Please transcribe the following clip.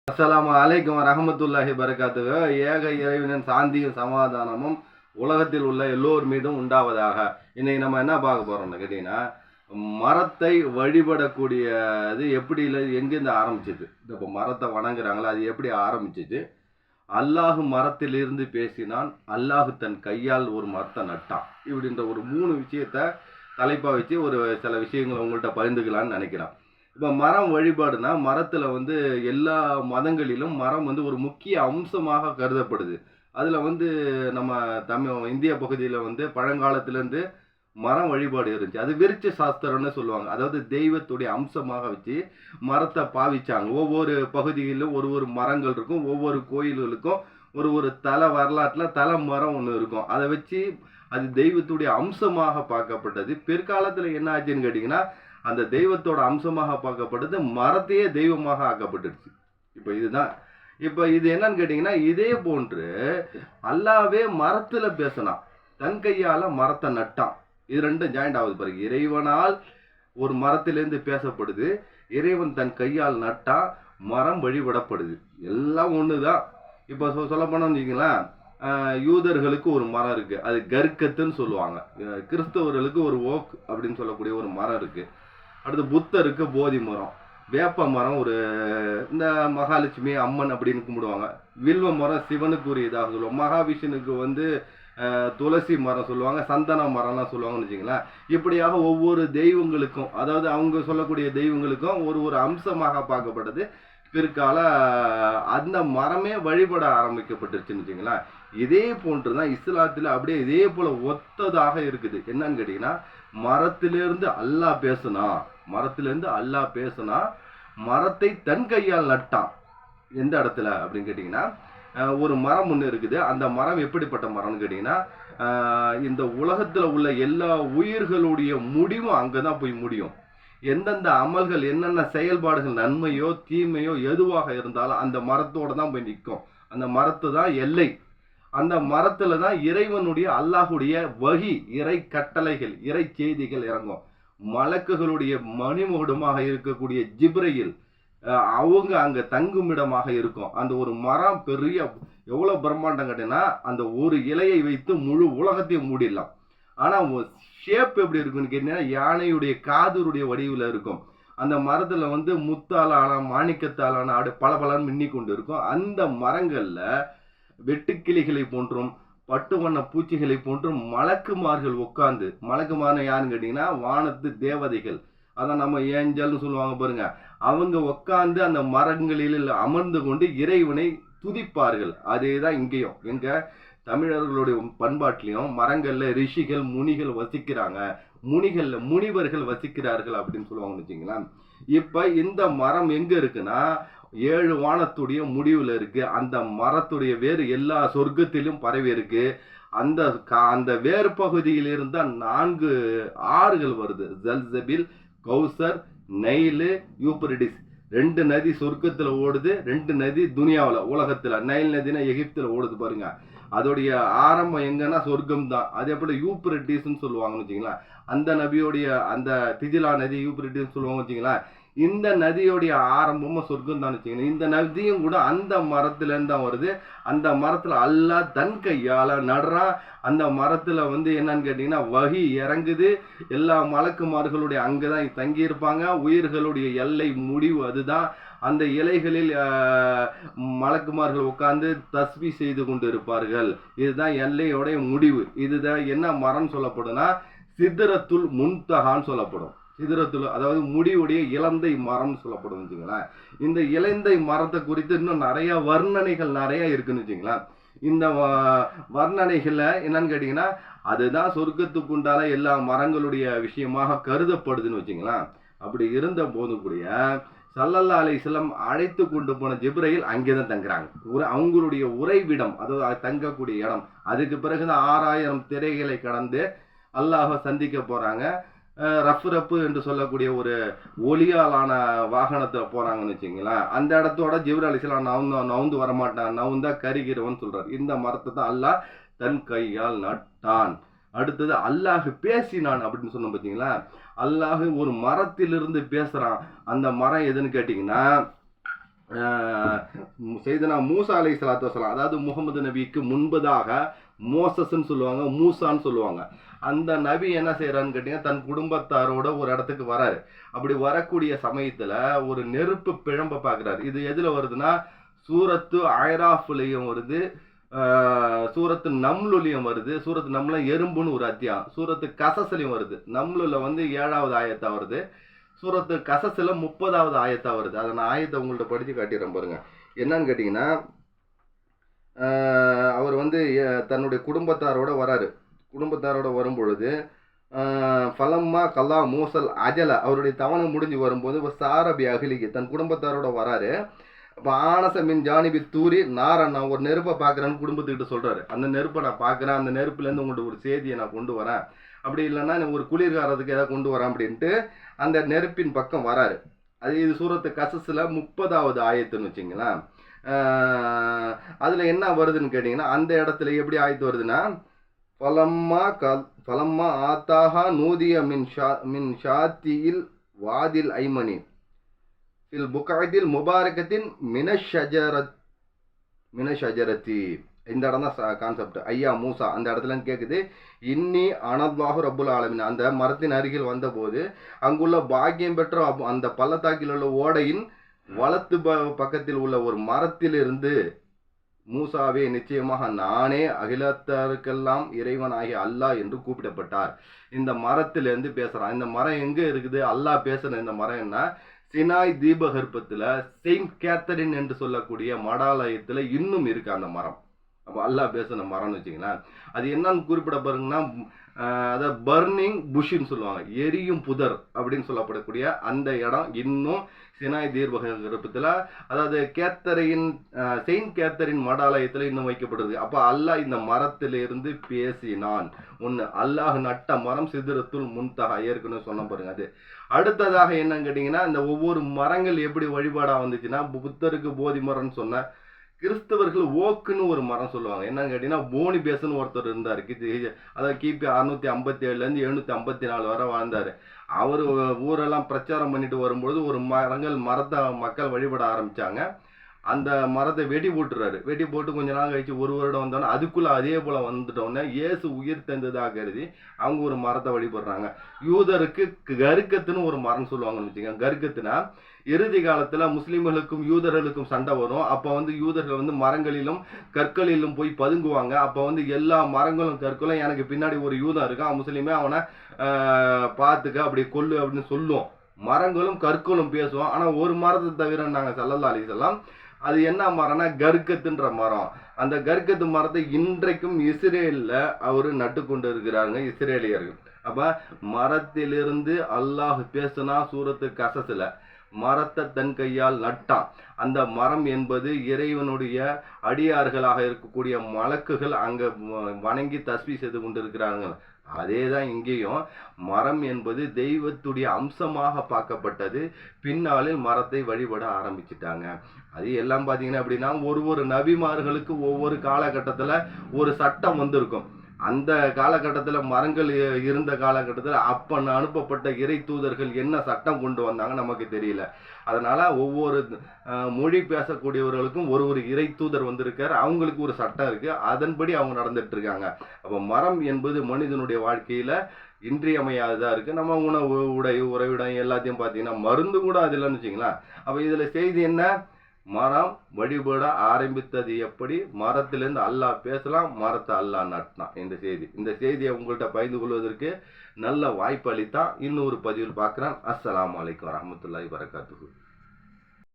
அஸ்ஸலாமு அலைக்கும் வரஹ்மத்துல்லாஹி பரகாத்துஹு. ஏக இறைவனின் சாந்தியும் சமாதானமும் உலகத்தில் உள்ள எல்லோர் மீதும் உண்டாவதாக. இன்னைக்கு நம்ம என்ன பார்க்க போறோம்னு கேட்டீங்கன்னா, மரத்தை வழிபடக்கூடியது எப்படி இல்லை, எங்கேருந்து ஆரம்பிச்சது? இப்போ மரத்தை வணங்குறாங்களா, அது எப்படி ஆரம்பிச்சது? அல்லாஹ் மரத்திலிருந்து பேசினான், அல்லாஹ் தன் கையால் ஒரு மரத்தை நட்டான். இப்படின்ற ஒரு 3 விஷயத்த தலைப்பா வச்சு ஒரு சில விஷயங்களை உங்கள்கிட்ட பகிர்ந்துக்கலான்னு நினைக்கிறேன். இப்போ மரம் வழிபாடுனா, மரத்தில் எல்லா மதங்களிலும் மரம் ஒரு முக்கிய அம்சமாக கருதப்படுது. அதில் நம்ம இந்திய பகுதியில் பழங்காலத்திலேருந்து மரம் வழிபாடு இருந்துச்சு. அது விருட்ச சாஸ்திரம்னு சொல்லுவாங்க. அதாவது தெய்வத்துடைய அம்சமாக வச்சு மரத்தை பாவிச்சாங்க. ஒவ்வொரு பகுதியிலும் ஒரு ஒரு மரங்கள் இருக்கும். ஒவ்வொரு கோயில்களுக்கும் ஒரு ஒரு தல வரலாற்றில் தல மரம் ஒன்று இருக்கும். அதை வச்சு அது தெய்வத்துடைய அம்சமாக பார்க்கப்பட்டது. பிற்காலத்தில் என்ன ஆச்சுன்னு கேட்டிங்கன்னா, அந்த தெய்வத்தோட அம்சமாக பார்க்கப்பட்டது மரத்தையே தெய்வமாக ஆக்கப்பட்டுருச்சு. இப்போ இது என்னன்னு கேட்டிங்கன்னா, இதே போன்று அல்லாவே மரத்துல பேசினான், தன் கையால மரத்தை நட்டான். இது ரெண்டும் ஜாயிண்ட் ஆகுது பாருங்க. இறைவனால் ஒரு மரத்திலேருந்து பேசப்படுது, இறைவன் தன் கையால் நட்டா, மரம் வழிபடப்படுது. எல்லாம் ஒண்ணுதான். இப்போ சொல்ல போனோம்னு வச்சுக்கலாம், யூதர்களுக்கு ஒரு மரம் இருக்கு, அது கர்க்கத்துன்னு சொல்லுவாங்க. கிறிஸ்தவர்களுக்கு ஒரு ஓக் அப்படின்னு சொல்லக்கூடிய ஒரு மரம் இருக்கு. அடுத்து புத்தருக்கு போதி மரம், வேப்ப மரம் இந்த மகாலட்சுமி அம்மன் அப்படின்னு கும்பிடுவாங்க. வில்வ மரம் சிவனுக்கு ஒரு இதாக சொல்லுவாங்க. மகாவிஷ்ணுக்கு துளசி மரம் சொல்லுவாங்க, சந்தன மரம்லாம் சொல்லுவாங்கன்னு வச்சுங்களேன். இப்படியாக ஒவ்வொரு தெய்வங்களுக்கும், அதாவது அவங்க சொல்லக்கூடிய தெய்வங்களுக்கும் ஒரு ஒரு அம்சமாக பார்க்கப்பட்டது. பிற்கால அந்த மரமே வழிபட ஆரம்பிக்கப்பட்டுருச்சுன்னு வச்சுங்களேன். இதே போன்றுதான் இஸ்லாத்தில் அப்படியே இதே போல ஒத்ததாக இருக்குது. என்னன்னு கேட்டீங்கன்னா, மரத்திலிருந்து அல்லாஹ் பேசுனா மரத்தை தன் கையால் நட்டான். எந்த இடத்துல அப்படின்னு கேட்டீங்கன்னா, ஒரு மரம் ஒன்று இருக்குது. அந்த மரம் எப்படிப்பட்ட மரம்னு கேட்டீங்கன்னா, இந்த உலகத்துல உள்ள எல்லா உயிர்களுடைய முடிவும் அங்கதான் போய் முடியும். எந்தெந்த அமல்கள், என்னென்ன செயல்பாடுகள், நன்மையோ தீமையோ எதுவாக இருந்தாலும் அந்த மரத்தோட தான் போய் நிற்கும். அந்த மரத்து தான் எல்லை. அந்த மரத்துல தான் இறைவனுடைய அல்லாஹுடைய வகி, இறை கட்டளைகள், இறை செய்திகள் இறங்கும். மலக்குகளுடைய மணிமுகமாக இருக்கக்கூடிய ஜிப்ரையில் அவங்க அங்க தங்குமிடமாக இருக்கும். அந்த ஒரு மரம் பெரிய எவ்வளவு பிரம்மாண்டம் கட்டினா, அந்த ஒரு இலையை வைத்து முழு உலகத்தையும் மூடிடலாம். ஆனா ஷேப் எப்படி இருக்குன்னு கேட்டீங்கன்னா, யானையுடைய காதருடைய வடிவில் இருக்கும். அந்த மரத்துல முத்தாலான மாணிக்கத்தாலான பளபளன்னு மின்னி கொண்டு இருக்கும். அந்த மரங்கள்ல வெட்டுக்கிளிகளை போன்றும் பட்டு வண்ண பூச்சிகளை போன்றும் மலக்குமார்கள் உட்கார்ந்து, மலக்குமார்னு யாருன்னு கேட்டீங்கன்னா, வானத்து தேவதைகள், அதான் நம்ம ஏஞ்சல்னு சொல்லுவாங்க பாருங்க. அவங்க உட்கார்ந்து அந்த மரங்களில் அமர்ந்து கொண்டு இறைவனை துதிப்பார்கள். அதேதான் இங்கேயும் எங்க தமிழர்களுடைய பண்பாட்டிலையும் மரங்கள்ல ரிஷிகள் முனிகள் வசிக்கிறாங்க, முனிவர்கள் வசிக்கிறார்கள் அப்படின்னு சொல்லுவாங்கன்னு வச்சுங்களேன். இப்ப இந்த மரம் எங்க இருக்குன்னா, 7 வானத்துடைய முடிவுல இருக்கு. அந்த மரத்துடைய வேறு எல்லா சொர்க்கத்திலும் பரவி இருக்கு. அந்த வேறு பகுதியில் இருந்தா 4 ஆறுகள் வருது. ஜல்சபில், கௌசர், நைலு, யூப்ரடிஸ். 2 நதி சொர்க்கத்துல ஓடுது, 2 நதி துனியாவில் உலகத்துல. நைல் நதினா எகிப்துல ஓடுது பாருங்க. அதோடைய ஆரம்பம் எங்கன்னா சொர்க்கம் தான். அதே போல யூப்ரட்டிஸ்ன்னு சொல்லுவாங்கன்னு வச்சுங்களேன். அந்த நபியோடைய அந்த திஜிலா நதி யூப்ரட்டிஸ் சொல்லுவாங்க வச்சுங்களேன். இந்த நதியோடைய ஆரம்பமும் சொர்க்கம் தான் வச்சுக்கணும். இந்த நதியும் கூட அந்த மரத்துல இருந்து தான் வருது. அந்த மரத்துல அல்லாஹ் தன் கையால நடுறான். அந்த மரத்துல என்னன்னு கேட்டீங்கன்னா, வகி இறங்குது. எல்லா மலக்குமார்களுடைய அங்கதான் தங்கி இருப்பாங்க. உயிர்களுடைய எல்லை முடிவு அதுதான். அந்த இலைகளில் மலக்குமார்கள் உட்கார்ந்து தஸ்பி செய்து கொண்டு இருப்பார்கள். இதுதான் எல்லையோடைய முடிவு. இதுதான் என்ன மரம் சொல்லப்படும்னா, சித்ரத்துல் முன்தஹான்னு சொல்லப்படும். சித்ரத்துல் அதாவது முடிவுடைய இலந்தை மரம் சொல்லப்படும் வச்சுங்களேன். இந்த இலந்தை மரத்தை குறித்து இன்னும் நிறைய வர்ணனைகள் நிறைய இருக்குன்னு வச்சுங்களேன். இந்த வர்ணனைகள்ல என்னன்னு கேட்டீங்கன்னா, அதுதான் சொர்க்கத்துக்குண்டான எல்லா மரங்களுடைய விஷயமாக கருதப்படுதுன்னு வச்சுங்களேன். அப்படி இருந்த போது கூடிய ஸல்லல்லாஹு அலைஹி வஸல்லம் அழைத்து கொண்டு போன ஜிப்ரையில் அங்கேதான் தங்குறாங்க. அவங்களுடைய உறைவிடம், அதாவது தங்கக்கூடிய இடம். அதுக்கு பிறகுதான் 6000 திரைகளை கடந்து அல்லாஹ் சந்திக்க போறாங்க. ரஃப் என்று சொல்லக்கூடிய ஒரு ஒலியாலான வாகனத்துல போறாங்கன்னு வச்சுங்களேன். அந்த இடத்தோட ஜிப்ரீல் அலைஹிஸ்ஸலாம் நவுந்து வரமாட்டான், நவுந்தா கருகிறவன் சொல்றாரு. இந்த மரத்தை தான் அல்லாஹ் தன் கையால் நட்டான். அடுத்தது அல்லாஹ் பேசினான் அப்படின்னு சொன்னோம் பார்த்தீங்களா. அல்லாஹ் ஒரு மரத்திலிருந்து பேசுறான். அந்த மரம் எதுன்னு கேட்டீங்கன்னா, செய்தனா மூசா அலை சலாத்து வசலாம், அதாவது முகமது நபிக்கு முன்பதாக மோசஸ்ன்னு சொல்லுவாங்க, மூசான்னு சொல்லுவாங்க. அந்த நபி என்ன செய்யறான்னு கேட்டீங்கன்னா தன் குடும்பத்தாரோட ஒரு இடத்துக்கு வராரு. அப்படி வரக்கூடிய சமயத்துல ஒரு நெருப்பு பிழம்ப பாக்குறாரு. இது எதுல வருதுன்னா சூரத்து ஆயராஃப்லயும் வருது, சூரத்து நம்லுலையும் வருது. சூரத்து நம்ல எறும்புன்னு ஒரு அத்தியாயம், சூரத்து கசஸ்லயும் வருது. நம்லுல வந்து 7வது ஆயத்தா வருது, சூரத்து கசஸ்ல 30வது ஆயத்தா வருது. அதை நான் ஆயத்தை உங்கள்ட்ட படிச்சு காட்டிடுறேன் பாருங்க. என்னன்னு கேட்டீங்கன்னா அவர் வந்து தன்னுடைய குடும்பத்தாரோட வராரு. குடும்பத்தாரோட வரும் பொழுது ஃபலம்மா கல்லா மூசல் அஜல, அவருடைய தவணை முடிஞ்சு வரும்போது சாரபி அகிலிக்கு தன் குடும்பத்தாரோட வராரு. அப்போ ஆனச மின் ஜானிபி தூரி நாரன், நான் ஒரு நெருப்பை பார்க்குறேன்னு குடும்பத்துக்கிட்ட சொல்கிறாரு. அந்த நெருப்பை நான் பார்க்குறேன், அந்த நெருப்புலேருந்து உங்கள்கிட்ட ஒரு செய்தியை நான் கொண்டு வரேன், அப்படி இல்லைன்னா ஒரு குளிர்காரத்துக்கு ஏதாவது கொண்டு வரேன் அப்படின்ட்டு அந்த நெருப்பின் பக்கம் வராரு. அது இது சூரத்து கசஸில் 30வது ஆயத்துன்னு வச்சிங்களேன். அதில் என்ன வருதுன்னு கேட்டிங்கன்னா அந்த இடத்துல எப்படி ஆயத்து வருதுன்னா ஃபலம்மா ஆத்தாஹா நூதிய மின் ஷாத்தியில் வாதில் ஐமனி ஃபில் புகாதில் முபாரகத்தின் மினஷஜரத்தி. இந்த இடம் தான் கான்செப்ட். ஐயா மூசா அந்த இடத்துல கேட்குது, இன்னி அனத்வாஹு ரப்புல் ஆலமீன். அந்த மரத்தின் அருகில் வந்தபோது அங்குள்ள பாக்கியம் பெற்ற அந்த பள்ளத்தாக்கில் உள்ள ஓடையின் வலத்து பக்கத்தில் உள்ள ஒரு மரத்திலிருந்து மூசாவே நிச்சயமாக நானே அகிலத்தாருக்கெல்லாம் இறைவனாகிய அல்லாஹ் என்று கூப்பிடப்பட்டார். இந்த மரத்திலிருந்து பேசுறான். இந்த மரம் எங்க இருக்குது? அல்லாஹ் பேசுற இந்த மரம் என்ன? சினாய் தீபகற்பத்துல செயின்ட் கேத்தரின் என்று சொல்லக்கூடிய மடாலயத்துல இன்னும் இருக்கு அந்த மரம். அப்போ அல்லாஹ் பேசுன மரம்னு வச்சுங்களேன். அது என்னன்னு குறிப்பிட பாருங்கன்னா அதை பர்னிங் புஷ்ன்னு சொல்லுவாங்க, எரியும் புதர் அப்படின்னு சொல்லப்படக்கூடிய அந்த இடம் இன்னும் சினாய் தீபகற்பத்தில், அதாவது கேத்தரின் செயின்ட் கேத்தரின் மடாலயத்தில் இன்னும் வைக்கப்படுது. அப்போ அல்லாஹ் இந்த மரத்திலிருந்து பேசினான். ஒன்று அல்லாஹ் நட்ட மரம் சிதறத்துள் முன்தகா, ஏற்கனவே சொன்ன பாருங்க. அது அடுத்ததாக என்னன்னு கேட்டிங்கன்னா இந்த ஒவ்வொரு மரங்கள் எப்படி வழிபாடாக வந்துச்சுன்னா புத்தருக்கு போதி மரம்னு சொன்ன, கிறிஸ்தவர்கள் ஓக்குன்னு ஒரு மரம் சொல்லுவாங்க. என்னன்னு கேட்டீங்கன்னா போனி பேசன்னு ஒருத்தர் இருந்தார். அதாவது கிபி 657 754 வரை வாழ்ந்தார். அவர் ஊரெல்லாம் பிரச்சாரம் பண்ணிட்டு வரும்பொழுது ஒரு மரத்தை மக்கள் வழிபட ஆரம்பிச்சாங்க. அந்த மரத்தை வெடி போட்டுறாரு. வெடி போட்டு கொஞ்ச நாள் கழிச்சு ஒரு வருடம் வந்தோடனே அதுக்குள்ள அதே போல வந்துட்டோன்னே இயேசு உயிர் தந்ததாக கருதி அவங்க ஒரு மரத்தை வழிபடுறாங்க. யூதருக்கு கருக்கத்துன்னு ஒரு மரம் சொல்லுவாங்கன்னு வச்சுக்கோங்க. கருக்கத்துனா இறுதி காலத்துல முஸ்லிம்களுக்கும் யூதர்களுக்கும் சண்டை வரும். அப்போ வந்து யூதர்கள் வந்து மரங்களிலும் கற்களிலும் போய் பதுங்குவாங்க. அப்போ வந்து எல்லா மரங்களும் கற்களும் எனக்கு பின்னாடி ஒரு யூதம் இருக்கான் முஸ்லீமே, அவனை பார்த்துக்க அப்படி கொல்லு அப்படின்னு சொல்லுவோம். மரங்களும் கற்களும் பேசுவோம். ஆனா ஒரு மரத்தை தவிர நாங்கள் ஸல்லல்லாஹு அலைஹி வஸல்லம், அது என்ன மரம்னா கர்கத்துன்ற மரம். அந்த கர்கத்து மரத்தை இன்றைக்கும் இஸ்ரேலில் அவரு நட்டு கொண்டு இருக்கிறாங்க இஸ்ரேலியர்கள். அப்ப மரத்திலிருந்து அல்லாஹ் பேசுனா சூரத்து கசஸ்ல மரத்தை தன் கையால் நட்டான். அந்த மரம் என்பது இறைவனுடைய அடியார்களாக இருக்கக்கூடிய மலக்குகள் அங்க வணங்கி தஸ்பீ செய்து கொண்டிருக்கிறாங்க. அதே தான் இங்கேயும் மரம் என்பது தெய்வத்துடைய அம்சமாக பார்க்கப்பட்டது. பின்னாளில் மரத்தை வழிபட ஆரம்பிச்சிட்டாங்க. அது எல்லாம் பார்த்தீங்கன்னா அப்படின்னா ஒரு நபிமார்களுக்கு ஒவ்வொரு காலகட்டத்தில் ஒரு சட்டம் வந்திருக்கும். அந்த காலகட்டத்தில் மரங்கள் இருந்த காலகட்டத்தில் அப்போ அனுப்பப்பட்ட இறை தூதர்கள் என்ன சட்டம் கொண்டு வந்தாங்க நமக்கு தெரியல. அதனால ஒவ்வொரு மொழி பேசக்கூடியவர்களுக்கும் ஒரு இறை தூதர் வந்திருக்கார். அவங்களுக்கு ஒரு சட்டம் இருக்கு, அதன்படி அவங்க நடந்துட்டு இருக்காங்க. அப்போ மரம் என்பது மனிதனுடைய வாழ்க்கையில இன்றியமையாததா இருக்கு. நம்ம உணவு, உடை, உறைவிடம் எல்லாத்தையும் பார்த்தீங்கன்னா மருந்து கூட அது இல்லைன்னு வச்சுங்களேன். அப்போ இதுல செய்தி என்ன? மரம் வழிபட ஆரம்பித்தது எப்படி? மரத்திலிருந்து அல்லாஹ் பேசலாம், மரத்தை அல்லாஹ் நட்டினான். இந்த செய்தியை உங்கள்கிட்ட பகிர்ந்து கொள்வதற்கு நல்ல வாய்ப்பு அளித்தான். இன்னொரு பதிவில் பார்க்குறேன். அஸ்ஸலாமு அலைக்கும் வரஹ்மத்துல்லாஹி வபரகாத்துஹு.